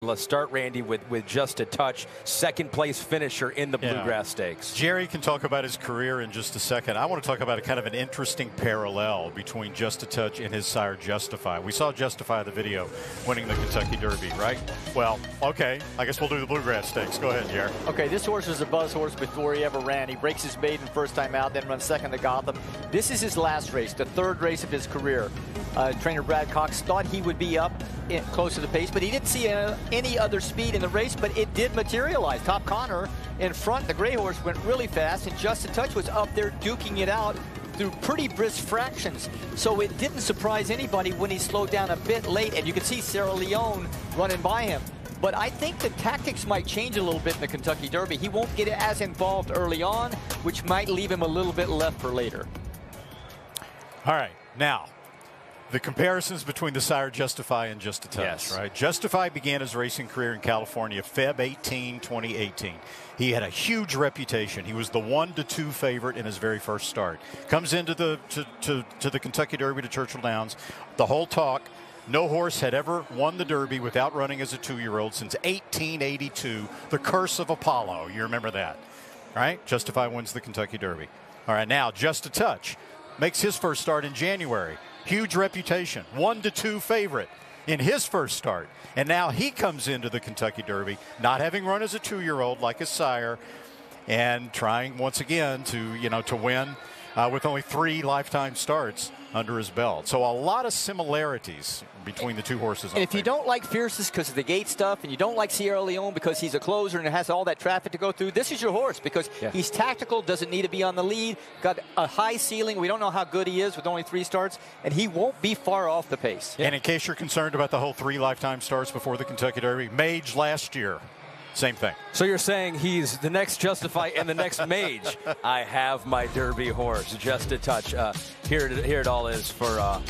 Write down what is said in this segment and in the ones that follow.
Let's start, Randy, with just a touch. Second place finisher in the Bluegrass Stakes. Jerry can talk about his career in just a second. I want to talk about a kind of an interesting parallel between Just a Touch and his sire Justify. We saw Justify the video winning the Kentucky Derby, right? Well, okay, I guess we'll do the Bluegrass Stakes. Go ahead, Jerry. Okay, this horse was a buzz horse before he ever ran. He breaks his maiden first time out, then runs second to Gotham. This is his last race, the third race of his career. Trainer Brad Cox thought he would be up close to the pace, but he didn't see any other speed in the race, but it did materialize. Top Connor in front, the gray horse went really fast, and Just a Touch was up there duking it out through pretty brisk fractions. So it didn't surprise anybody when he slowed down a bit late, and you could see Sierra Leone running by him. But I think the tactics might change a little bit in the Kentucky Derby. He won't get as involved early on, which might leave him a little bit left for later. All right, now, the comparisons between the sire Justify and Just a Touch, right? Justify began his racing career in California, Feb 18, 2018. He had a huge reputation. He was the 1-2 favorite in his very first start. Comes into the to the Kentucky Derby to Churchill Downs. The whole talk, no horse had ever won the Derby without running as a 2-year-old since 1882. The Curse of Apollo. You remember that, right? Justify wins the Kentucky Derby. All right, now Just a Touch makes his first start in January. Huge reputation, 1-2 favorite in his first start. And now he comes into the Kentucky Derby, not having run as a 2-year-old like his sire, and trying once again to win with only 3 lifetime starts under his belt. So a lot of similarities between the two horses. And if you don't like Fiercest because of the gate stuff, and you don't like Sierra Leone because he's a closer and it has all that traffic to go through, this is your horse because he's tactical, doesn't need to be on the lead, got a high ceiling. We don't know how good he is with only 3 starts, and he won't be far off the pace. And in case you're concerned about the whole 3 lifetime starts before the Kentucky Derby, Mage last year, same thing. So you're saying he's the next Justify and the next Mage. I have my Derby horse, Just a Touch. Here it all is for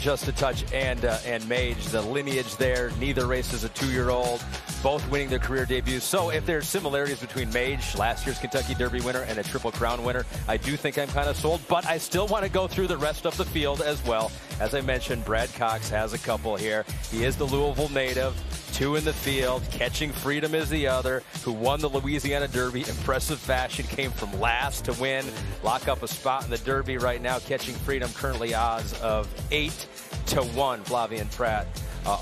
Just a Touch and Mage. The lineage there, neither race as a 2-year-old, both winning their career debuts. So if there's similarities between Mage, last year's Kentucky Derby winner, and a Triple Crown winner, I do think I'm kind of sold, but I still want to go through the rest of the field as well. As I mentioned, Brad Cox has a couple here. He is the Louisville native, 2 in the field. Catching Freedom is the other, who won the Louisiana Derby. Impressive fashion, came from last to win, lock up a spot in the Derby right now. Catching Freedom currently odds of 8-1. Flavien Prat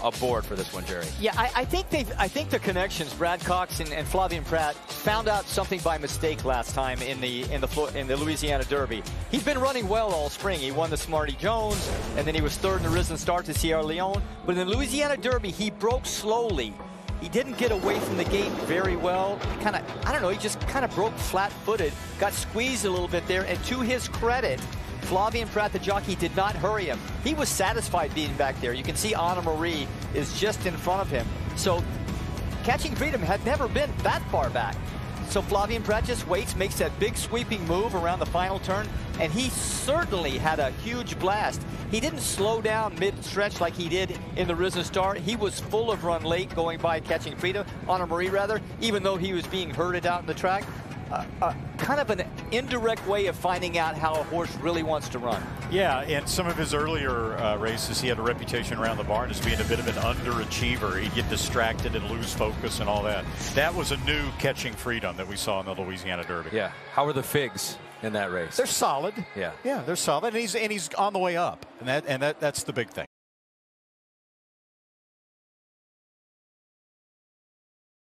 aboard for this one, Jerry. Yeah, I think the connections, Brad Cox and Flavien Prat found out something by mistake last time in the Louisiana Derby. He's been running well all spring. He won the Smarty Jones, and then he was 3rd in the Risen Start to Sierra Leone. But in the Louisiana Derby, he broke slowly. He didn't get away from the gate very well. He just kind of broke flat-footed, got squeezed a little bit there, and to his credit, Flavien Prat, the jockey, did not hurry him. He was satisfied being back there. You can see Anna Marie is just in front of him. So Catching Freedom had never been that far back. So Flavien Prat just waits, makes that big sweeping move around the final turn, and he certainly had a huge blast. He didn't slow down mid-stretch like he did in the Risen Star. He was full of run late going by Catching Freedom, Anna Marie rather, even though he was being herded out in the track. Kind of an indirect way of finding out how a horse really wants to run. Yeah, in some of his earlier races, he had a reputation around the barn as being a bit of an underachiever. He'd get distracted and lose focus and all that. That was a new Catching Freedom that we saw in the Louisiana Derby. Yeah. How are the figs in that race? They're solid. Yeah. Yeah, they're solid, and he's on the way up, and that's the big thing.